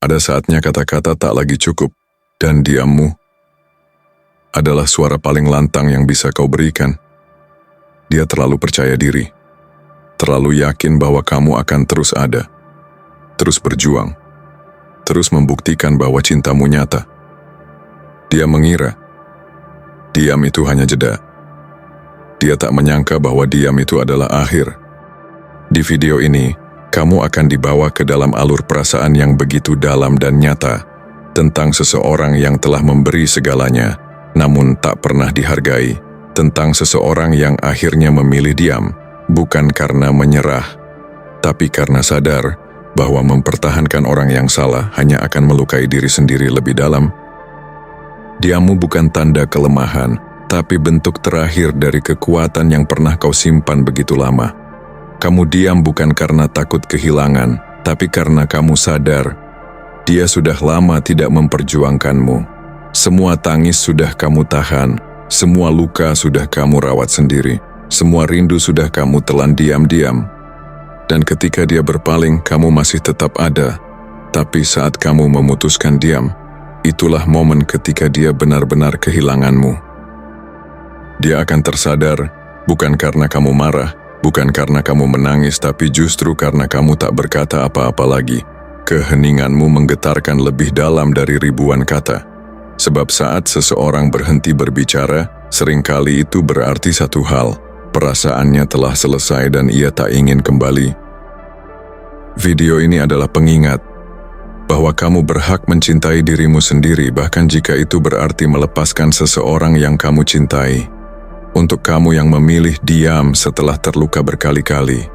Ada saatnya kata-kata tak lagi cukup, dan diammu adalah suara paling lantang yang bisa kau berikan. Dia terlalu percaya diri, terlalu yakin bahwa kamu akan terus ada, terus berjuang, terus membuktikan bahwa cintamu nyata. Dia mengira diam itu hanya jeda. Dia tak menyangka bahwa diam itu adalah akhir. Di video ini, kamu akan dibawa ke dalam alur perasaan yang begitu dalam dan nyata tentang seseorang yang telah memberi segalanya, namun tak pernah dihargai, tentang seseorang yang akhirnya memilih diam, bukan karena menyerah, tapi karena sadar bahwa mempertahankan orang yang salah hanya akan melukai diri sendiri lebih dalam. Diammu bukan tanda kelemahan, tapi bentuk terakhir dari kekuatan yang pernah kau simpan begitu lama. Kamu diam bukan karena takut kehilangan, tapi karena kamu sadar dia sudah lama tidak memperjuangkanmu. Semua tangis sudah kamu tahan, semua luka sudah kamu rawat sendiri, semua rindu sudah kamu telan diam-diam. Dan ketika dia berpaling, kamu masih tetap ada. Tapi saat kamu memutuskan diam, itulah momen ketika dia benar-benar kehilanganmu. Dia akan tersadar, bukan karena kamu marah, bukan karena kamu menangis, tapi justru karena kamu tak berkata apa-apa lagi. Keheninganmu menggetarkan lebih dalam dari ribuan kata. Sebab saat seseorang berhenti berbicara, seringkali itu berarti satu hal, perasaannya telah selesai dan ia tak ingin kembali. Video ini adalah pengingat bahwa kamu berhak mencintai dirimu sendiri, bahkan jika itu berarti melepaskan seseorang yang kamu cintai. Untuk kamu yang memilih diam setelah terluka berkali-kali.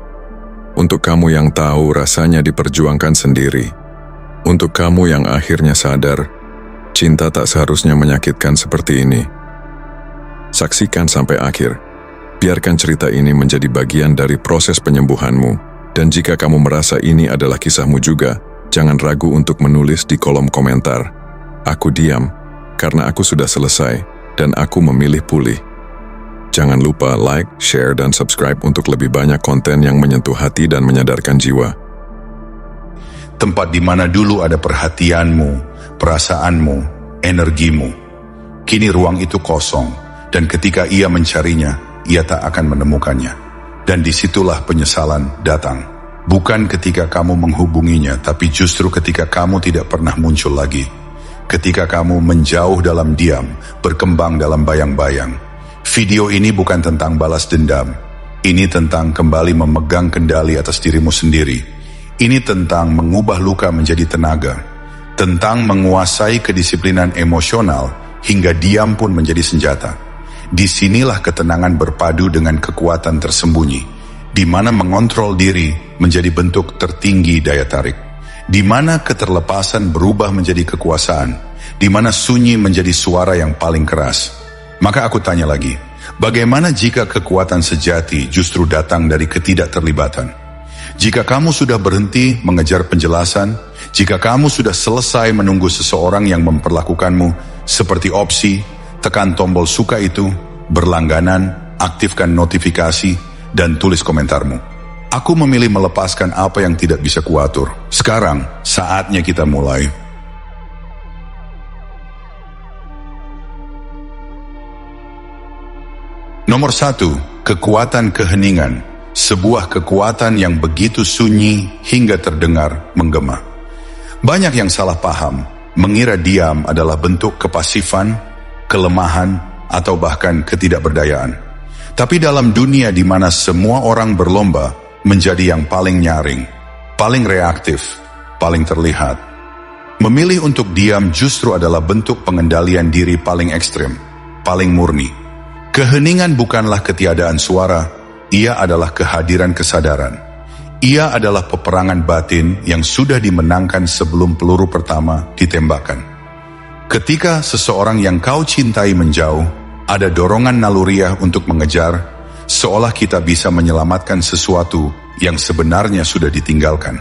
Untuk kamu yang tahu rasanya diperjuangkan sendiri. Untuk kamu yang akhirnya sadar, cinta tak seharusnya menyakitkan seperti ini. Saksikan sampai akhir. Biarkan cerita ini menjadi bagian dari proses penyembuhanmu. Dan jika kamu merasa ini adalah kisahmu juga, jangan ragu untuk menulis di kolom komentar. Aku diam, karena aku sudah selesai, dan aku memilih pulih. Jangan lupa like, share, dan subscribe untuk lebih banyak konten yang menyentuh hati dan menyadarkan jiwa. Tempat di mana dulu ada perhatianmu, perasaanmu, energimu. Kini ruang itu kosong, dan ketika ia mencarinya, ia tak akan menemukannya. Dan disitulah penyesalan datang. Bukan ketika kamu menghubunginya, tapi justru ketika kamu tidak pernah muncul lagi. Ketika kamu menjauh dalam diam, berkembang dalam bayang-bayang. Video ini bukan tentang balas dendam. Ini tentang kembali memegang kendali atas dirimu sendiri. Ini tentang mengubah luka menjadi tenaga. Tentang menguasai kedisiplinan emosional hingga diam pun menjadi senjata. Disinilah ketenangan berpadu dengan kekuatan tersembunyi. Di mana mengontrol diri menjadi bentuk tertinggi daya tarik. Di mana keterlepasan berubah menjadi kekuasaan. Di mana sunyi menjadi suara yang paling keras. Maka aku tanya lagi, bagaimana jika kekuatan sejati justru datang dari ketidakterlibatan? Jika kamu sudah berhenti mengejar penjelasan, jika kamu sudah selesai menunggu seseorang yang memperlakukanmu seperti opsi, tekan tombol suka itu, berlangganan, aktifkan notifikasi, dan tulis komentarmu. Aku memilih melepaskan apa yang tidak bisa kuatur. Sekarang, saatnya kita mulai. Nomor 1, kekuatan keheningan. Sebuah kekuatan yang begitu sunyi hingga terdengar menggema. Banyak yang salah paham, mengira diam adalah bentuk kepasifan, kelemahan, atau bahkan ketidakberdayaan. Tapi dalam dunia di mana semua orang berlomba menjadi yang paling nyaring, paling reaktif, paling terlihat, memilih untuk diam justru adalah bentuk pengendalian diri paling ekstrem, paling murni. Keheningan bukanlah ketiadaan suara, ia adalah kehadiran kesadaran. Ia adalah peperangan batin yang sudah dimenangkan sebelum peluru pertama ditembakkan. Ketika seseorang yang kau cintai menjauh, ada dorongan naluriah untuk mengejar, seolah kita bisa menyelamatkan sesuatu yang sebenarnya sudah ditinggalkan.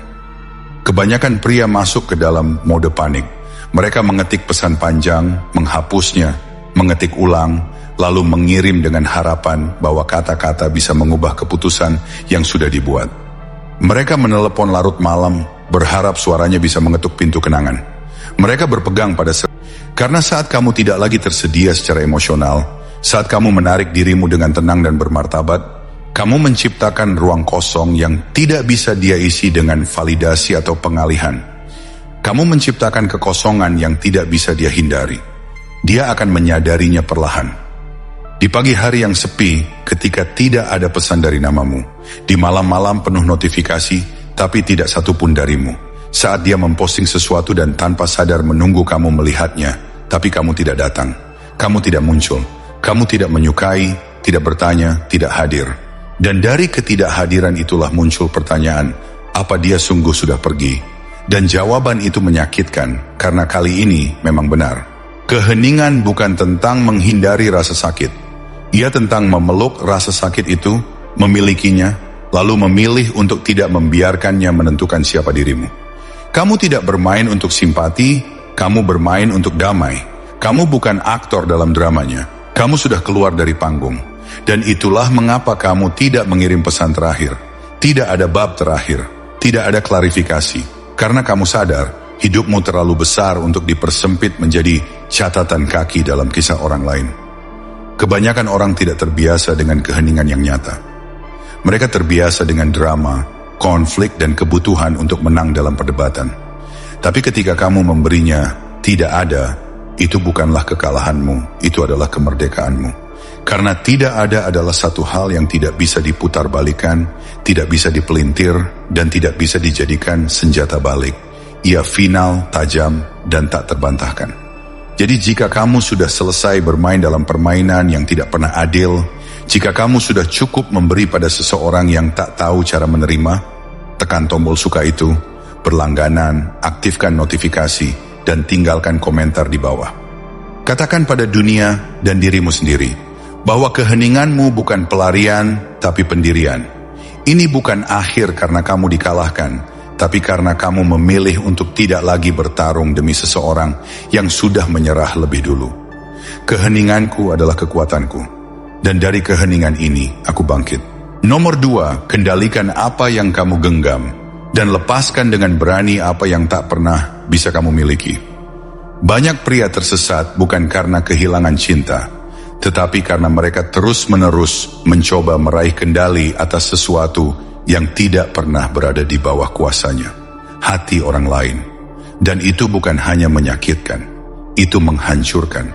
Kebanyakan pria masuk ke dalam mode panik. Mereka mengetik pesan panjang, menghapusnya, mengetik ulang, lalu mengirim dengan harapan bahwa kata-kata bisa mengubah keputusan yang sudah dibuat. Mereka menelepon larut malam, berharap suaranya bisa mengetuk pintu kenangan. Mereka berpegang pada karena saat kamu tidak lagi tersedia secara emosional, saat kamu menarik dirimu dengan tenang dan bermartabat, kamu menciptakan ruang kosong yang tidak bisa dia isi dengan validasi atau pengalihan. Kamu menciptakan kekosongan yang tidak bisa dia hindari. Dia akan menyadarinya perlahan. Di pagi hari yang sepi, ketika tidak ada pesan dari namamu, di malam-malam penuh notifikasi, tapi tidak satupun darimu, saat dia memposting sesuatu dan tanpa sadar menunggu kamu melihatnya, tapi kamu tidak datang, kamu tidak muncul, kamu tidak menyukai, tidak bertanya, tidak hadir. Dan dari ketidakhadiran itulah muncul pertanyaan, apa dia sungguh sudah pergi? Dan jawaban itu menyakitkan, karena kali ini memang benar. Keheningan bukan tentang menghindari rasa sakit. Ia tentang memeluk rasa sakit itu, memilikinya, lalu memilih untuk tidak membiarkannya menentukan siapa dirimu. Kamu tidak bermain untuk simpati, kamu bermain untuk damai. Kamu bukan aktor dalam dramanya. Kamu sudah keluar dari panggung. Dan itulah mengapa kamu tidak mengirim pesan terakhir. Tidak ada bab terakhir. Tidak ada klarifikasi. Karena kamu sadar, hidupmu terlalu besar untuk dipersempit menjadi catatan kaki dalam kisah orang lain. Kebanyakan orang tidak terbiasa dengan keheningan yang nyata. Mereka terbiasa dengan drama, konflik, dan kebutuhan untuk menang dalam perdebatan. Tapi ketika kamu memberinya tidak ada, itu bukanlah kekalahanmu, itu adalah kemerdekaanmu. Karena tidak ada adalah satu hal yang tidak bisa diputarbalikkan, tidak bisa dipelintir, dan tidak bisa dijadikan senjata balik. Ia final, tajam, dan tak terbantahkan. Jadi jika kamu sudah selesai bermain dalam permainan yang tidak pernah adil, jika kamu sudah cukup memberi pada seseorang yang tak tahu cara menerima, tekan tombol suka itu, berlangganan, aktifkan notifikasi, dan tinggalkan komentar di bawah. Katakan pada dunia dan dirimu sendiri, bahwa keheninganmu bukan pelarian, tapi pendirian. Ini bukan akhir karena kamu dikalahkan, tapi karena kamu memilih untuk tidak lagi bertarung demi seseorang yang sudah menyerah lebih dulu. Keheninganku adalah kekuatanku, dan dari keheningan ini aku bangkit. Nomor 2, kendalikan apa yang kamu genggam, dan lepaskan dengan berani apa yang tak pernah bisa kamu miliki. Banyak pria tersesat bukan karena kehilangan cinta, tetapi karena mereka terus-menerus mencoba meraih kendali atas sesuatu yang tidak pernah berada di bawah kuasanya, hati orang lain. Dan itu bukan hanya menyakitkan, itu menghancurkan.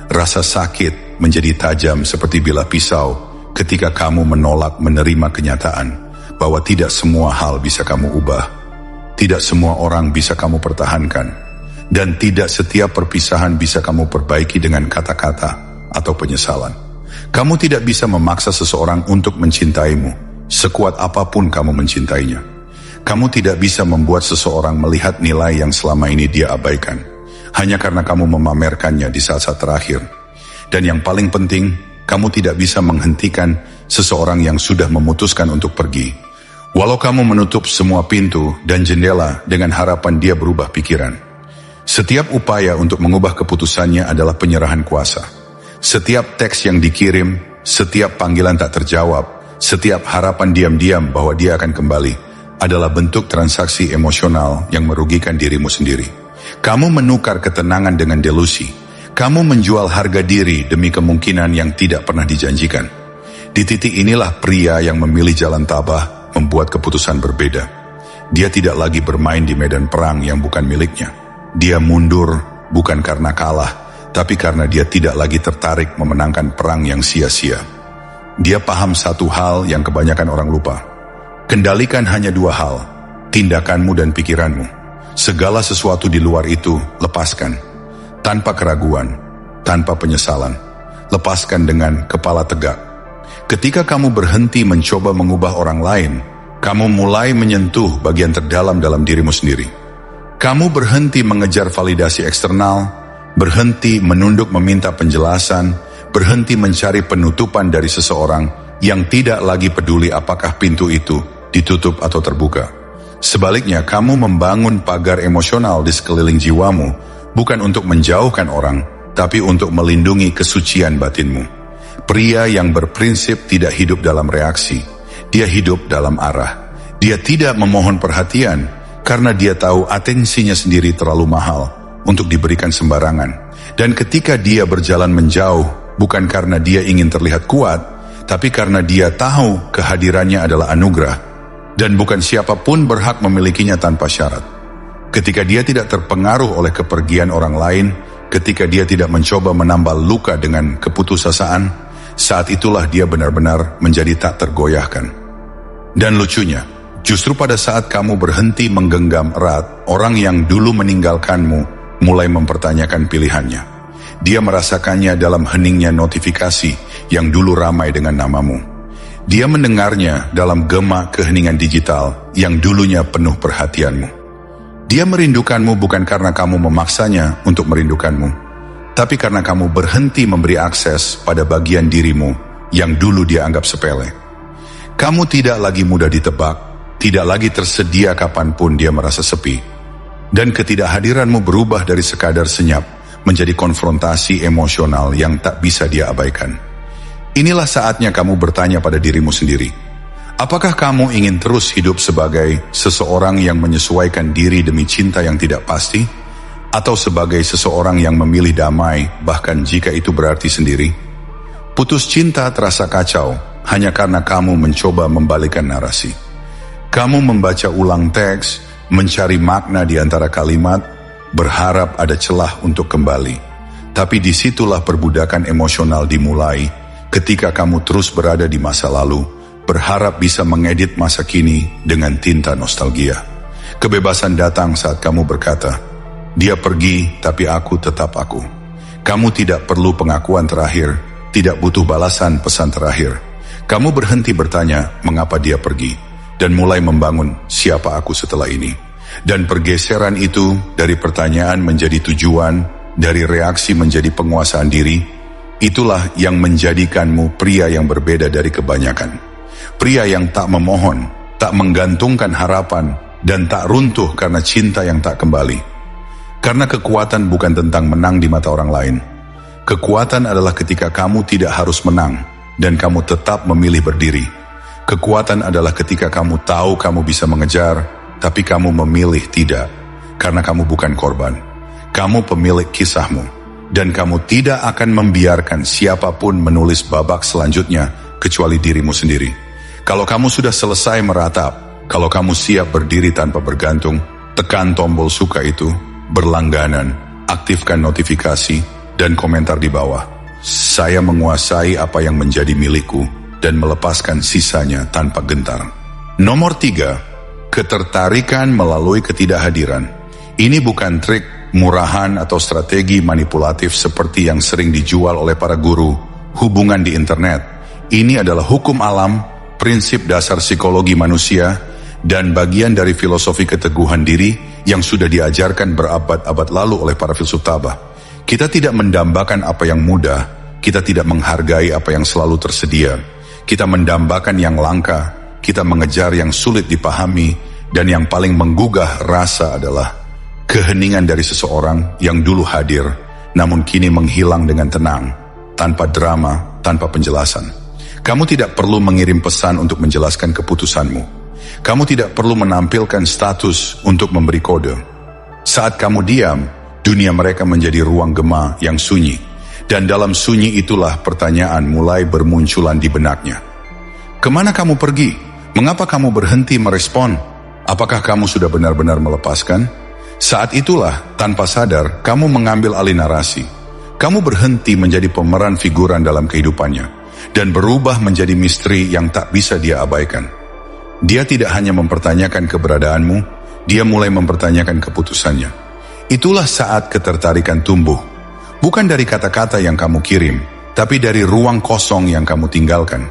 Rasa sakit menjadi tajam seperti bilah pisau ketika kamu menolak menerima kenyataan bahwa tidak semua hal bisa kamu ubah, tidak semua orang bisa kamu pertahankan, dan tidak setiap perpisahan bisa kamu perbaiki dengan kata-kata atau penyesalan. Kamu tidak bisa memaksa seseorang untuk mencintaimu, sekuat apapun kamu mencintainya. Kamu tidak bisa membuat seseorang melihat nilai yang selama ini dia abaikan, hanya karena kamu memamerkannya di saat-saat terakhir. Dan yang paling penting, kamu tidak bisa menghentikan seseorang yang sudah memutuskan untuk pergi. Walau kamu menutup semua pintu dan jendela dengan harapan dia berubah pikiran. Setiap upaya untuk mengubah keputusannya adalah penyerahan kuasa. Setiap teks yang dikirim, setiap panggilan tak terjawab, setiap harapan diam-diam bahwa dia akan kembali, adalah bentuk transaksi emosional yang merugikan dirimu sendiri. Kamu menukar ketenangan dengan delusi. Kamu menjual harga diri demi kemungkinan yang tidak pernah dijanjikan. Di titik inilah pria yang memilih jalan tabah membuat keputusan berbeda. Dia tidak lagi bermain di medan perang yang bukan miliknya. Dia mundur bukan karena kalah, tapi karena dia tidak lagi tertarik memenangkan perang yang sia-sia. Dia paham satu hal yang kebanyakan orang lupa. Kendalikan hanya 2 hal, tindakanmu dan pikiranmu. Segala sesuatu di luar itu, lepaskan. Tanpa keraguan, tanpa penyesalan. Lepaskan dengan kepala tegak. Ketika kamu berhenti mencoba mengubah orang lain, kamu mulai menyentuh bagian terdalam dalam dirimu sendiri. Kamu berhenti mengejar validasi eksternal, berhenti menunduk meminta penjelasan, berhenti mencari penutupan dari seseorang yang tidak lagi peduli apakah pintu itu ditutup atau terbuka. Sebaliknya, kamu membangun pagar emosional di sekeliling jiwamu, bukan untuk menjauhkan orang, tapi untuk melindungi kesucian batinmu. Pria yang berprinsip tidak hidup dalam reaksi, dia hidup dalam arah. Dia tidak memohon perhatian, karena dia tahu atensinya sendiri terlalu mahal untuk diberikan sembarangan. Dan ketika dia berjalan menjauh, bukan karena dia ingin terlihat kuat, tapi karena dia tahu kehadirannya adalah anugerah, dan bukan siapapun berhak memilikinya tanpa syarat. Ketika dia tidak terpengaruh oleh kepergian orang lain, ketika dia tidak mencoba menambal luka dengan keputusasaan, saat itulah dia benar-benar menjadi tak tergoyahkan. Dan lucunya, justru pada saat kamu berhenti menggenggam erat, orang yang dulu meninggalkanmu mulai mempertanyakan pilihannya. Dia merasakannya dalam heningnya notifikasi yang dulu ramai dengan namamu. Dia mendengarnya dalam gema keheningan digital yang dulunya penuh perhatianmu. Dia merindukanmu bukan karena kamu memaksanya untuk merindukanmu, tapi karena kamu berhenti memberi akses pada bagian dirimu yang dulu dia anggap sepele. Kamu tidak lagi mudah ditebak, tidak lagi tersedia kapanpun dia merasa sepi. Dan ketidakhadiranmu berubah dari sekadar senyap menjadi konfrontasi emosional yang tak bisa dia abaikan. Inilah saatnya kamu bertanya pada dirimu sendiri. Apakah kamu ingin terus hidup sebagai seseorang yang menyesuaikan diri demi cinta yang tidak pasti? Atau sebagai seseorang yang memilih damai bahkan jika itu berarti sendiri? Putus cinta terasa kacau hanya karena kamu mencoba membalikan narasi. Kamu membaca ulang teks, mencari makna di antara kalimat, berharap ada celah untuk kembali. Tapi disitulah perbudakan emosional dimulai, ketika kamu terus berada di masa lalu, berharap bisa mengedit masa kini dengan tinta nostalgia. Kebebasan datang saat kamu berkata, dia pergi tapi aku tetap aku. Kamu tidak perlu pengakuan terakhir, tidak butuh balasan pesan terakhir. Kamu berhenti bertanya mengapa dia pergi, dan mulai membangun siapa aku setelah ini. Dan pergeseran itu dari pertanyaan menjadi tujuan, dari reaksi menjadi penguasaan diri, itulah yang menjadikanmu pria yang berbeda dari kebanyakan. Pria yang tak memohon, tak menggantungkan harapan, dan tak runtuh karena cinta yang tak kembali. Karena kekuatan bukan tentang menang di mata orang lain. Kekuatan adalah ketika kamu tidak harus menang, dan kamu tetap memilih berdiri. Kekuatan adalah ketika kamu tahu kamu bisa mengejar, tapi kamu memilih tidak, karena kamu bukan korban. Kamu pemilik kisahmu, dan kamu tidak akan membiarkan siapapun menulis babak selanjutnya, kecuali dirimu sendiri. Kalau kamu sudah selesai meratap, kalau kamu siap berdiri tanpa bergantung, tekan tombol suka itu, berlangganan, aktifkan notifikasi, dan komentar di bawah. Saya menguasai apa yang menjadi milikku, dan melepaskan sisanya tanpa gentar. Nomor 3, ketertarikan melalui ketidakhadiran. Ini bukan trik murahan atau strategi manipulatif seperti yang sering dijual oleh para guru hubungan di internet. Ini adalah hukum alam, prinsip dasar psikologi manusia, dan bagian dari filosofi keteguhan diri yang sudah diajarkan berabad-abad lalu oleh para filsuf tabah. Kita tidak mendambakan apa yang mudah, kita tidak menghargai apa yang selalu tersedia. Kita mendambakan yang langka, kita mengejar yang sulit dipahami, dan yang paling menggugah rasa adalah keheningan dari seseorang yang dulu hadir, namun kini menghilang dengan tenang, tanpa drama, tanpa penjelasan. Kamu tidak perlu mengirim pesan untuk menjelaskan keputusanmu. Kamu tidak perlu menampilkan status untuk memberi kode. Saat kamu diam, dunia mereka menjadi ruang gema yang sunyi. Dan dalam sunyi itulah pertanyaan mulai bermunculan di benaknya. Kemana kamu pergi? Mengapa kamu berhenti merespon? Apakah kamu sudah benar-benar melepaskan? Saat itulah, tanpa sadar, kamu mengambil alih narasi. Kamu berhenti menjadi pemeran figuran dalam kehidupannya, dan berubah menjadi misteri yang tak bisa dia abaikan. Dia tidak hanya mempertanyakan keberadaanmu, dia mulai mempertanyakan keputusannya. Itulah saat ketertarikan tumbuh. Bukan dari kata-kata yang kamu kirim, tapi dari ruang kosong yang kamu tinggalkan.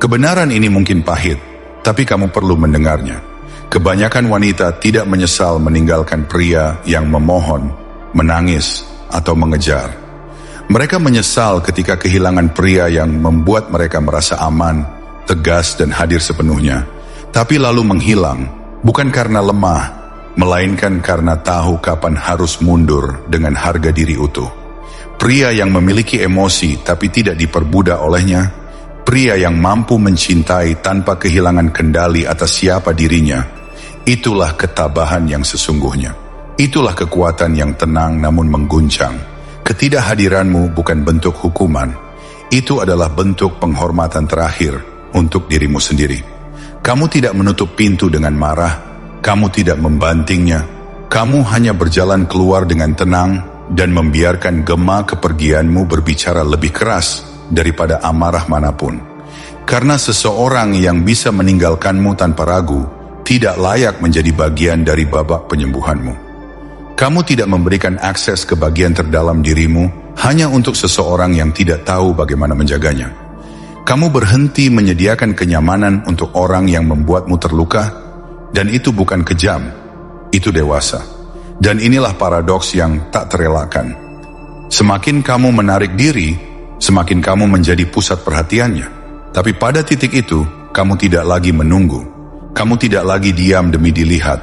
Kebenaran ini mungkin pahit, tapi kamu perlu mendengarnya. Kebanyakan wanita tidak menyesal meninggalkan pria yang memohon, menangis, atau mengejar. Mereka menyesal ketika kehilangan pria yang membuat mereka merasa aman, tegas, dan hadir sepenuhnya. Tapi lalu menghilang, bukan karena lemah, melainkan karena tahu kapan harus mundur dengan harga diri utuh. Pria yang memiliki emosi tapi tidak diperbudak olehnya, pria yang mampu mencintai tanpa kehilangan kendali atas siapa dirinya, Itulah ketabahan yang sesungguhnya. Itulah kekuatan yang tenang namun mengguncang. Ketidakhadiranmu bukan bentuk hukuman. Itu adalah bentuk penghormatan terakhir untuk dirimu sendiri. Kamu tidak menutup pintu dengan marah. Kamu tidak membantingnya. Kamu hanya berjalan keluar dengan tenang dan membiarkan gema kepergianmu berbicara lebih keras daripada amarah manapun. Karena seseorang yang bisa meninggalkanmu tanpa ragu tidak layak menjadi bagian dari babak penyembuhanmu. Kamu tidak memberikan akses ke bagian terdalam dirimu hanya untuk seseorang yang tidak tahu bagaimana menjaganya. Kamu berhenti menyediakan kenyamanan untuk orang yang membuatmu terluka, dan itu bukan kejam, itu dewasa. Dan inilah paradoks yang tak terelakkan. Semakin kamu menarik diri, semakin kamu menjadi pusat perhatiannya. Tapi pada titik itu, kamu tidak lagi menunggu. Kamu tidak lagi diam demi dilihat.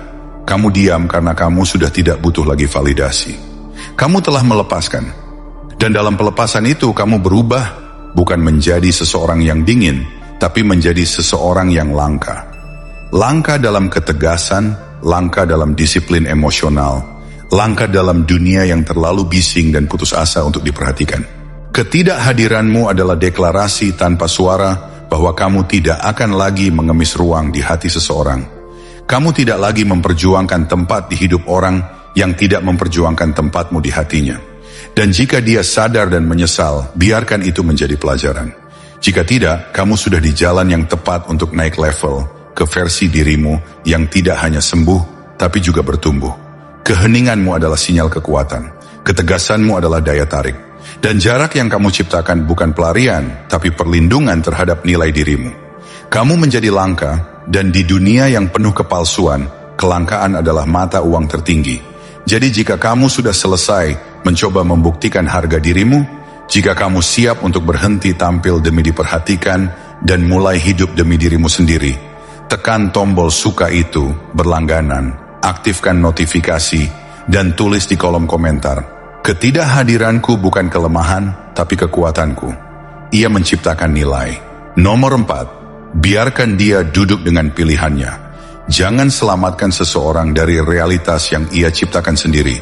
Kamu diam karena kamu sudah tidak butuh lagi validasi. Kamu telah melepaskan. Dan dalam pelepasan itu kamu berubah, bukan menjadi seseorang yang dingin, tapi menjadi seseorang yang langka. Langka dalam ketegasan, langka dalam disiplin emosional, langka dalam dunia yang terlalu bising dan putus asa untuk diperhatikan. Ketidakhadiranmu adalah deklarasi tanpa suara bahwa kamu tidak akan lagi mengemis ruang di hati seseorang. Kamu tidak lagi memperjuangkan tempat di hidup orang yang tidak memperjuangkan tempatmu di hatinya. Dan jika dia sadar dan menyesal, biarkan itu menjadi pelajaran. Jika tidak, kamu sudah di jalan yang tepat untuk naik level ke versi dirimu yang tidak hanya sembuh, tapi juga bertumbuh. Keheninganmu adalah sinyal kekuatan. Ketegasanmu adalah daya tarik. Dan jarak yang kamu ciptakan bukan pelarian, tapi perlindungan terhadap nilai dirimu. Kamu menjadi langka, dan di dunia yang penuh kepalsuan, kelangkaan adalah mata uang tertinggi. Jadi jika kamu sudah selesai mencoba membuktikan harga dirimu, jika kamu siap untuk berhenti tampil demi diperhatikan, dan mulai hidup demi dirimu sendiri, tekan tombol suka itu berlangganan, aktifkan notifikasi, dan tulis di kolom komentar, ketidakhadiranku bukan kelemahan, tapi kekuatanku. Ia menciptakan nilai. Nomor 4, biarkan dia duduk dengan pilihannya. Jangan selamatkan seseorang dari realitas yang ia ciptakan sendiri.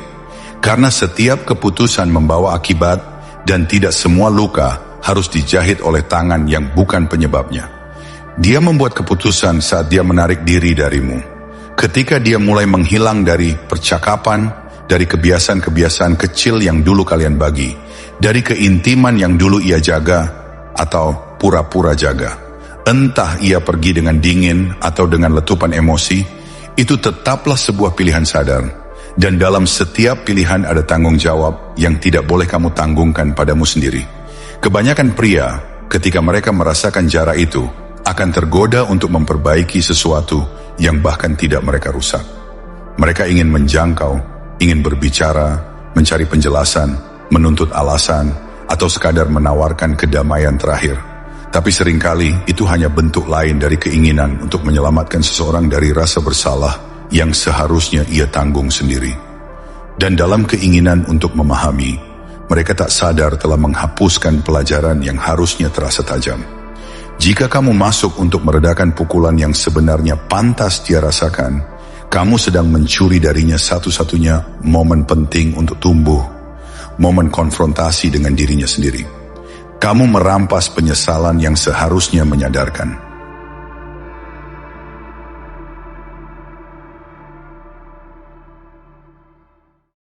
Karena setiap keputusan membawa akibat, dan tidak semua luka harus dijahit oleh tangan yang bukan penyebabnya. Dia membuat keputusan saat dia menarik diri darimu. Ketika dia mulai menghilang dari percakapan, dari kebiasaan-kebiasaan kecil yang dulu kalian bagi, dari keintiman yang dulu ia jaga, atau pura-pura jaga. Entah ia pergi dengan dingin atau dengan letupan emosi, itu tetaplah sebuah pilihan sadar. Dan dalam setiap pilihan ada tanggung jawab yang tidak boleh kamu tanggungkan padamu sendiri. Kebanyakan pria, ketika mereka merasakan jarak itu, akan tergoda untuk memperbaiki sesuatu yang bahkan tidak mereka rusak. Mereka ingin menjangkau, ingin berbicara, mencari penjelasan, menuntut alasan, atau sekadar menawarkan kedamaian terakhir. Tapi seringkali itu hanya bentuk lain dari keinginan untuk menyelamatkan seseorang dari rasa bersalah yang seharusnya ia tanggung sendiri. Dan dalam keinginan untuk memahami, mereka tak sadar telah menghapuskan pelajaran yang harusnya terasa tajam. Jika kamu masuk untuk meredakan pukulan yang sebenarnya pantas dia rasakan, kamu sedang mencuri darinya satu-satunya momen penting untuk tumbuh, momen konfrontasi dengan dirinya sendiri. Kamu merampas penyesalan yang seharusnya menyadarkan.